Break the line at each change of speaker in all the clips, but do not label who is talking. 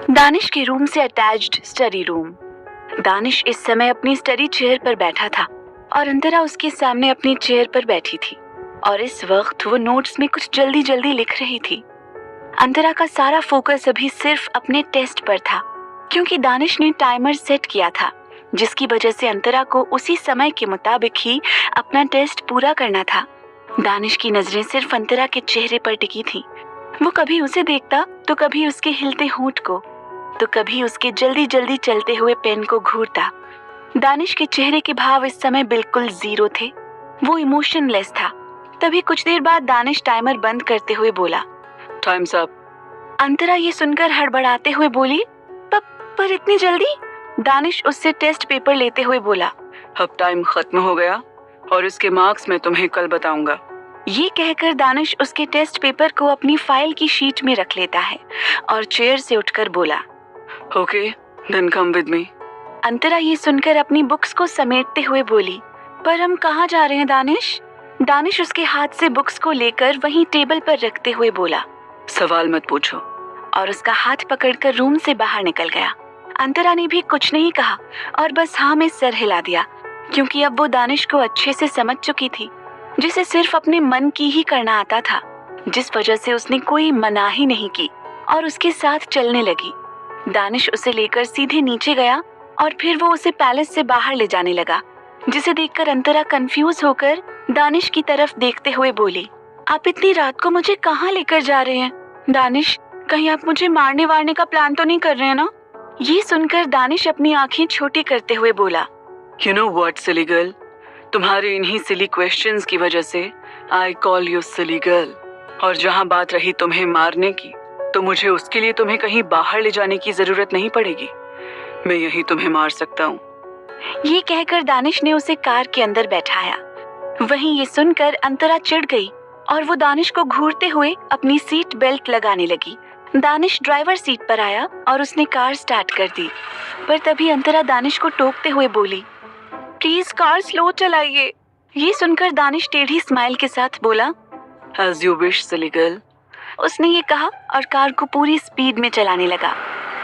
दानिश के रूम से attached study room. Danish इस समय अपनी स्टडी चेयर पर बैठा था और अंतरा उसके सामने अपनी चेयर पर बैठी थी और इस वक्त वो नोट्स में कुछ जल्दी जल्दी लिख रही थी। अंतरा का सारा फोकस अभी सिर्फ अपने टेस्ट पर था, क्योंकि दानिश ने टाइमर सेट किया था, जिसकी वजह से अंतरा को उसी समय के मुताबिक ही अपना टेस्ट पूरा करना था। दानिश की नजरें सिर्फ अंतरा के चेहरे पर टिकी थी। वो कभी उसे देखता तो कभी उसके हिलते होंठ को, तो कभी उसके जल्दी जल्दी चलते हुए पेन को घूरता। दानिश के चेहरे के भाव इस समय बिल्कुल जीरो थे। वो इमोशनलेस था। तभी कुछ देर बाद दानिश टाइमर बंद करते हुए बोला,
टाइम्स अप।
अंतरा ये सुनकर हड़बड़ाते हुए बोली, पर इतनी जल्दी? दानिश उससे टेस्ट पेपर लेते हुए बोला,
अब टाइम खत्म हो गया और इसके मार्क्स मैं तुम्हें कल बताऊंगा।
ये कहकर दानिश उसके टेस्ट पेपर को अपनी फाइल की शीट में रख लेता है और चेयर से उठकर बोला,
okay, then come with me.
Antara ये सुनकर अपनी बुक्स को समेटते हुए बोली, पर हम कहाँ जा रहे हैं दानिश? दानिश उसके हाथ से बुक्स को लेकर वहीं टेबल पर रखते हुए बोला,
सवाल मत पूछो,
और उसका हाथ पकड़कर रूम से बाहर निकल गया। अंतरा ने भी कुछ नहीं कहा और बस हाँ में सर हिला दिया, क्योंकि अब वो दानिश को अच्छे से समझ चुकी थी, जिसे सिर्फ अपने मन की ही करना आता था, जिस वजह से उसने कोई मनाही नहीं की और उसके साथ चलने लगी। दानिश उसे लेकर सीधे नीचे गया और फिर वो उसे पैलेस से बाहर ले जाने लगा, जिसे देखकर अंतरा कंफ्यूज होकर दानिश की तरफ देखते हुए बोली, आप इतनी रात को मुझे कहाँ लेकर जा रहे हैं? दानिश, कहीं आप मुझे मारने वारने का प्लान तो नहीं कर रहे हैं ना? ये सुनकर दानिश अपनी आंखें छोटी करते हुए बोला,
you know what silly girl, तुम्हारे इन्हीं सिली क्वेश्चंस की वजह से I call you silly girl. और जहाँ बात रही तुम्हें मारने की, तो मुझे उसके लिए तुम्हें कहीं बाहर ले जाने की जरूरत नहीं पड़ेगी। मैं यही तुम्हें मार सकता हूँ।
ये कहकर दानिश ने उसे कार के अंदर बैठाया। वहीं ये सुनकर अंतरा चिढ़ गई और वो दानिश को घूरते हुए अपनी सीट बेल्ट लगाने लगी। दानिश ड्राइवर सीट पर आया और उसने कार स्टार्ट कर दी, पर तभी अंतरा दानिश को टोकते हुए बोली, प्लीज कार स्लो चलाइए। ये सुनकर दानिश टेढ़ी स्माइल के साथ बोला,
as you wish silly girl.
उसने ये कहा और कार को पूरी स्पीड में चलाने लगा,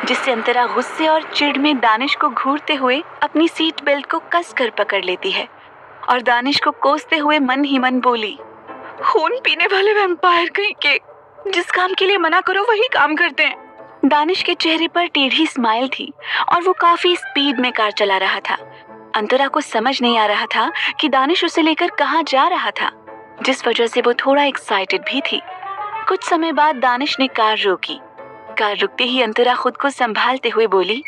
जिससे अंतरा गुस्से और चिढ़ में दानिश को घूरते हुए अपनी सीट बेल्ट को कस कर पकड़ लेती है और दानिश को कोसते हुए मन ही मन बोली, खून पीने वाले वैम्पायर कहीं के, जिस काम के लिए मना करो वही काम करते हैं। दानिश के चेहरे पर टेढ़ी स्माइल थी और वो काफी स्पीड में कार चला रहा था। अंतरा को समझ नहीं आ रहा था कि दानिश उसे लेकर कहाँ जा रहा था, जिस वजह से वो थोड़ा एक्साइटेड भी थी। कुछ समय बाद दानिश ने कार रोकी। कार रुकते ही अंतरा खुद को संभालते हुए बोली,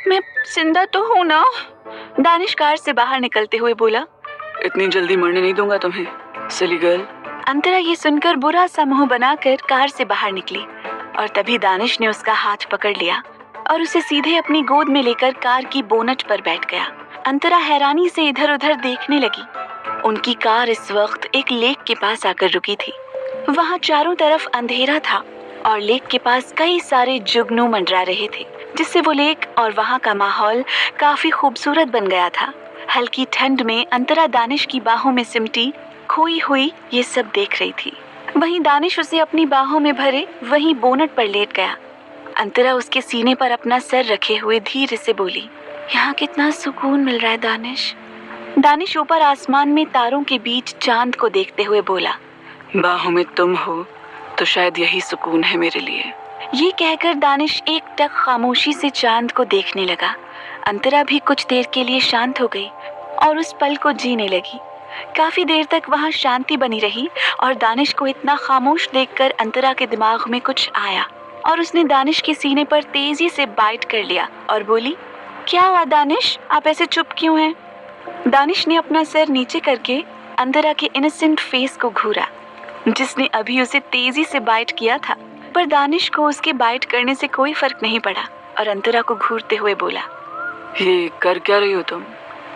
मैं जिंदा तो हूँ ना? दानिश कार से बाहर निकलते हुए बोला,
इतनी जल्दी मरने नहीं दूंगा तुम्हें सिली गर्ल।
अंतरा ये सुनकर बुरा सा मुंह बनाकर कार से बाहर निकली और तभी दानिश ने उसका हाथ पकड़ लिया और उसे सीधे अपनी गोद में लेकर कार की बोनट पर बैठ गया। अंतरा हैरानी से इधर उधर देखने लगी। उनकी कार इस वक्त एक लेक के पास आकर रुकी थी। वहाँ चारों तरफ अंधेरा था और लेक के पास कई सारे जुगनू मंडरा रहे थे, जिससे वो लेक और वहाँ का माहौल काफी खूबसूरत बन गया था। हल्की ठंड में अंतरा दानिश की बाहों में सिमटी खोई हुई ये सब देख रही थी। वहीं दानिश उसे अपनी बाहों में भरे वहीं बोनट पर लेट गया। अंतरा उसके सीने पर अपना सर रखे हुए धीरे से बोली, यहाँ कितना सुकून मिल रहा है दानिश। दानिश ऊपर आसमान में तारों के बीच चांद को देखते हुए बोला,
बाहों में तुम हो तो शायद यही सुकून है मेरे लिए।
ये कहकर दानिश एक टक खामोशी से चांद को देखने लगा। अंतरा भी कुछ देर के लिए शांत हो गई और उस पल को जीने लगी। काफी देर तक वहाँ शांति बनी रही और दानिश को इतना खामोश देखकर अंतरा के दिमाग में कुछ आया और उसने दानिश के सीने पर तेजी से बाइट कर लिया और बोली, क्या हुआ दानिश, आप ऐसे चुप क्यों हैं? दानिश ने अपना सर नीचे करके अंतरा के इनोसेंट फेस को घूरा, जिसने अभी उसे तेजी से बाइट किया था, पर दानिश को उसके बाइट करने से कोई फर्क नहीं पड़ा और अंतरा को घूरते हुए बोला,
ये कर क्या रही हो तुम?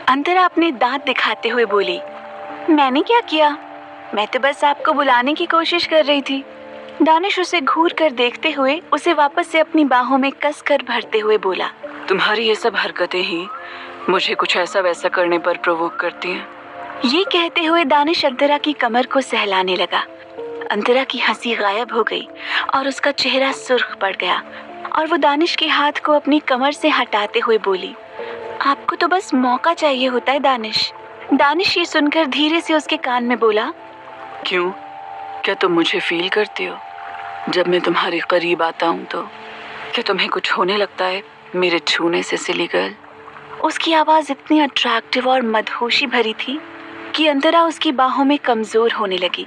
अंतरा अपने दांत दिखाते हुए बोली, मैंने क्या किया, मैं तो बस आपको बुलाने की कोशिश कर रही थी। दानिश उसे घूर कर देखते हुए उसे वापस से अपनी बाहों में कस कर भरते हुए बोला,
तुम्हारी ये सब हरकतें ही मुझे कुछ ऐसा वैसा करने पर प्रोवोक करती हैं।
ये कहते हुए दानिश अंतरा की कमर को सहलाने लगा। अंतरा की हंसी गायब हो गई और उसका चेहरा सुर्ख पड़ गया और वो दानिश के हाथ को अपनी कमर से हटाते हुए बोली, आपको तो बस मौका चाहिए होता है दानिश। दानिश ये सुनकर धीरे से उसके कान में बोला,
क्यों? क्या तुम मुझे फील करती हो जब मैं तुम्हारे करीब आता हूँ तो? क्या तुम्हें कुछ होने लगता है मेरे छूने से सिली गर्ल?
उसकी आवाज़ इतनी अट्रैक्टिव और मदहोशी भरी थी कि अंतरा उसकी बाहों में कमज़ोर होने लगी,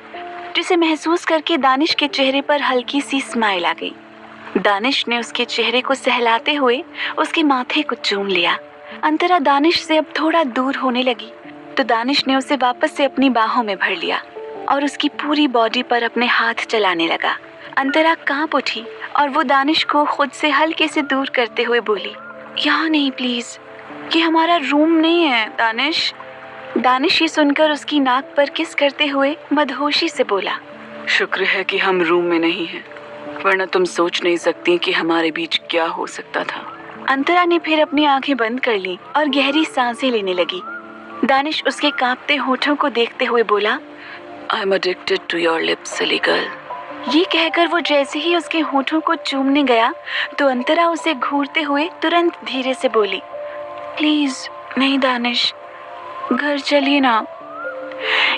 जिसे महसूस करके दानिश के चेहरे पर हल्की सी स्माइल आ गई। दानिश ने उसके चेहरे को सहलाते हुए उसके माथे को चूम लिया। अंतरा दानिश से अब थोड़ा दूर होने लगी तो दानिश ने उसे वापस से अपनी बाहों में भर लिया और उसकी पूरी बॉडी पर अपने हाथ चलाने लगा। अंतरा कांप उठी और वो दानिश को खुद से हल्के से दूर करते हुए बोली, यहाँ नहीं प्लीज, ये हमारा रूम नहीं है दानिश। दानिश ये सुनकर उसकी नाक पर किस करते हुए मदहोशी से बोला,
शुक्र है कि हम रूम में नहीं हैं, वरना तुम सोच नहीं सकती कि हमारे बीच क्या हो सकता था।
अंतरा ने फिर अपनी आंखें बंद कर ली और गहरी सांसें लेने लगी। दानिश उसके कांपते होठों को देखते हुए बोला,
I am addicted to your lips silly girl.
ये कहकर वो जैसे ही उसके होठों को चूमने गया तो अंतरा उसे घूरते हुए तुरंत धीरे से बोली, प्लीज नहीं दानिश, घर चलिए ना।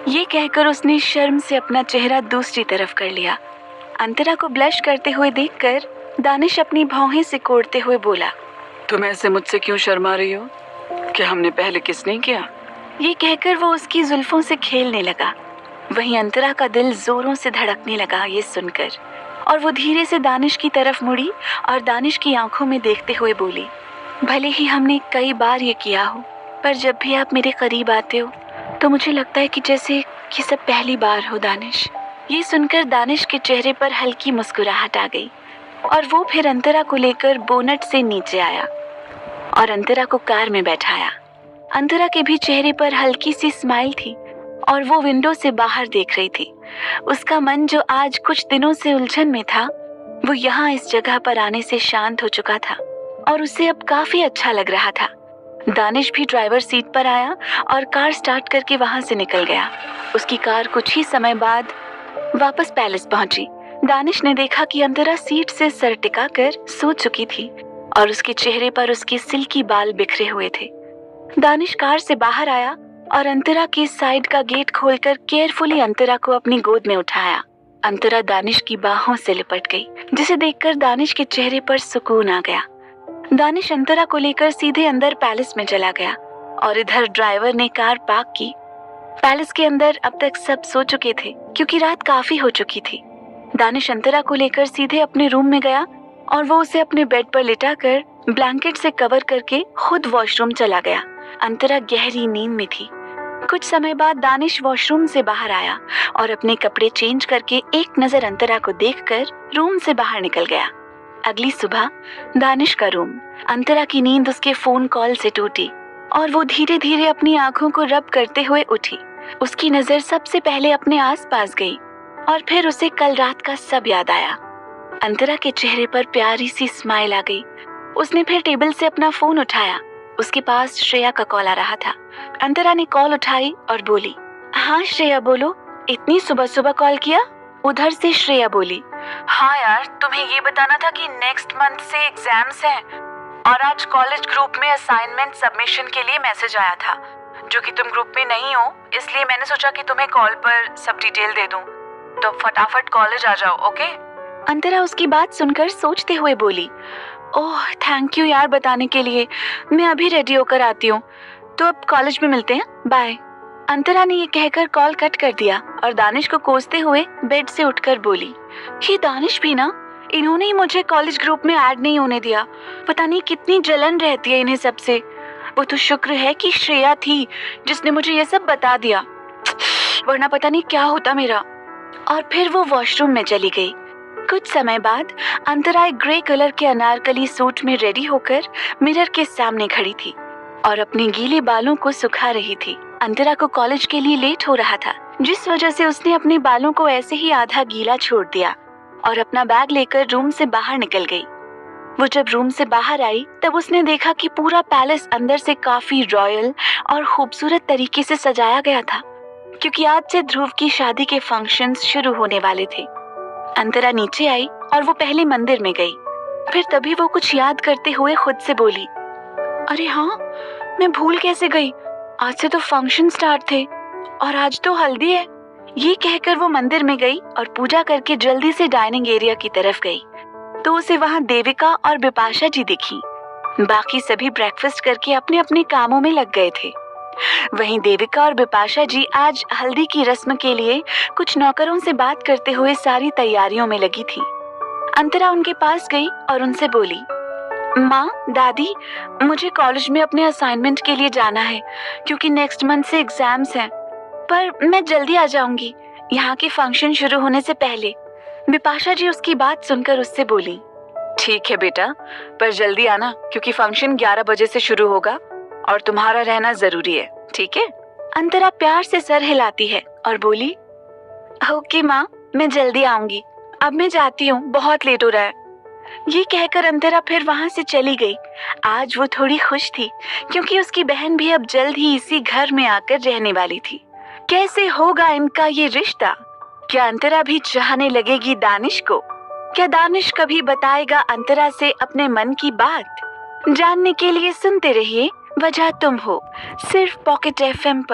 ये कहकर उसने शर्म से अपना चेहरा दूसरी तरफ कर लिया। अंतरा को ब्लश करते हुए देखकर दानिश अपनी भौहें सिकोड़ते हुए बोला,
तुम ऐसे मुझसे क्यों शर्मा रही हो? क्या हमने पहले किस नहीं किया?
ये कहकर वो उसकी जुल्फों से खेलने लगा। वहीं अंतरा का दिल जोरों से धड़कने लगा ये सुनकर, और वो धीरे से दानिश की तरफ मुड़ी और दानिश की आंखों में देखते हुए बोली, भले ही हमने कई बार ये किया हो, पर जब भी आप मेरे करीब आते हो तो मुझे लगता है कि जैसे ये सब पहली बार हो दानिश। ये सुनकर दानिश के चेहरे पर हल्की मुस्कुराहट आ गई और वो फिर अंतरा को लेकर बोनट से नीचे आया और अंतरा को कार में बैठाया। अंतरा के भी चेहरे पर हल्की सी स्माइल थी और वो विंडो से बाहर देख रही थी। उसका मन जो आज कुछ दिनों से उलझन में था, वो यहाँ इस जगह पर आने से शांत हो चुका था और उसे अब काफी अच्छा लग रहा था। दानिश भी ड्राइवर सीट पर आया और कार स्टार्ट करके वहां से निकल गया। उसकी कार कुछ ही समय बाद वापस पैलेस पहुंची। दानिश ने देखा कि अंतरा सीट से सर टिकाकर सो चुकी थी और उसके चेहरे पर उसके सिल्की बाल बिखरे हुए थे। दानिश कार से बाहर आया और अंतरा के साइड का गेट खोलकर केयरफुली अंतरा को अपनी गोद में उठाया। अंतरा दानिश की बाहों से लिपट गई, जिसे देखकर दानिश के चेहरे पर सुकून आ गया। दानिश अंतरा को लेकर सीधे अंदर पैलेस में चला गया और इधर ड्राइवर ने कार पार्क की। पैलेस के अंदर अब तक सब सो चुके थे क्योंकि रात काफी हो चुकी थी। दानिश अंतरा को लेकर सीधे अपने रूम में गया और वो उसे अपने बेड पर लिटाकर ब्लैंकेट से कवर करके खुद वॉशरूम चला गया। अंतरा गहरी नींद में थी। कुछ समय बाद दानिश वॉशरूम से बाहर आया और अपने कपड़े चेंज करके एक नजर अंतरा को देखकर रूम से बाहर निकल गया। अगली सुबह दानिश का रूम। अंतरा की नींद उसके फोन कॉल से टूटी और वो धीरे धीरे अपनी आंखों को रब करते हुए उठी। उसकी नजर सबसे पहले अपने आसपास गई और फिर उसे कल रात का सब याद आया। अंतरा के चेहरे पर प्यारी सी स्माइल आ गई। उसने फिर टेबल से अपना फोन उठाया। उसके पास श्रेया का कॉल आ रहा था। अंतरा ने कॉल उठाई और बोली, हाँ श्रेया बोलो, इतनी सुबह सुबह कॉल किया? उधर से श्रेया बोली, हाँ यार, तुम्हें ये बताना था कि नेक्स्ट मंथ से एग्जाम्स हैं और आज कॉलेज ग्रुप में असाइनमेंट सबमिशन के लिए मैसेज आया था, जो कि तुम ग्रुप में नहीं हो, इसलिए मैंने सोचा कि तुम्हें कॉल पर सब डिटेल दे दूं, तो फटाफट कॉलेज आ जाओ, ओके? अंतरा उसकी बात सुनकर सोचते हुए बोली, ओह थैंक यू यार बताने के लिए, मैं अभी रेडी होकर आती हूँ, तो अब कॉलेज में मिलते हैं, बाय। अंतरा ने ये कहकर कॉल कट कर दिया और दानिश को कोसते हुए बेड से उठकर बोली, ये दानिश भी ना, इन्होंने ही मुझे कॉलेज ग्रुप में ऐड नहीं होने दिया। पता नहीं कितनी जलन रहती है इन्हें सबसे। वो तो शुक्र है कि श्रेया थी जिसने मुझे ये सब बता दिया, वरना पता नहीं क्या होता मेरा। और फिर वो वॉशरूम में चली गई। कुछ समय बाद अंतरा एक ग्रे कलर के अनारकली सूट में रेडी होकर मिरर के सामने खड़ी थी और अपने गीले बालों को सुखा रही थी। अंतरा को कॉलेज के लिए लेट हो रहा था, जिस वजह से उसने अपने बालों को ऐसे ही आधा गीला छोड़ दिया और अपना बैग लेकर रूम से बाहर निकल गई। वो जब रूम से बाहर आई तब उसने देखा कि पूरा पैलेस अंदर से काफी रॉयल और खूबसूरत तरीके से सजाया गया था, क्योंकि आज से ध्रुव की शादी के फंक्शंस शुरू होने वाले थे। अंतरा नीचे आई और वो पहले मंदिर में गई। फिर तभी वो कुछ याद करते हुए खुद से बोली, अरे हाँ, मैं भूल कैसे गई, आज से तो फंक्शन स्टार्ट थे और आज तो हल्दी है। ये कहकर वो मंदिर में गई और पूजा करके जल्दी से डाइनिंग एरिया की तरफ गई तो उसे वहाँ देविका और बिपाशा जी दिखी। बाकी सभी ब्रेकफास्ट करके अपने अपने कामों में लग गए थे। वहीं देविका और बिपाशा जी आज हल्दी की रस्म के लिए कुछ नौकरों से बात करते हुए सारी तैयारियों में लगी थी। अंतरा उनके पास गई और उनसे बोली, माँ, दादी, मुझे कॉलेज में अपने असाइनमेंट के लिए जाना है क्योंकि नेक्स्ट मंथ से एग्जाम्स हैं, पर मैं जल्दी आ जाऊंगी यहाँ के फंक्शन शुरू होने से पहले। बिपाशा जी उसकी बात सुनकर उससे बोली, ठीक है बेटा, पर जल्दी आना क्योंकि फंक्शन 11 बजे से शुरू होगा और तुम्हारा रहना जरूरी है, ठीक है? अंतरा प्यार से सर हिलाती है और बोली, ओके माँ, मैं जल्दी आऊंगी, अब मैं जाती हूँ, बहुत लेट हो रहा है। ये कहकर अंतरा फिर वहाँ से चली गई। आज वो थोड़ी खुश थी क्योंकि उसकी बहन भी अब जल्द ही इसी घर में आकर रहने वाली थी। कैसे होगा इनका ये रिश्ता? क्या अंतरा भी चाहने लगेगी दानिश को? क्या दानिश कभी बताएगा अंतरा से अपने मन की बात? जानने के लिए सुनते रहिए वजह तुम हो, सिर्फ पॉकेट FM पर।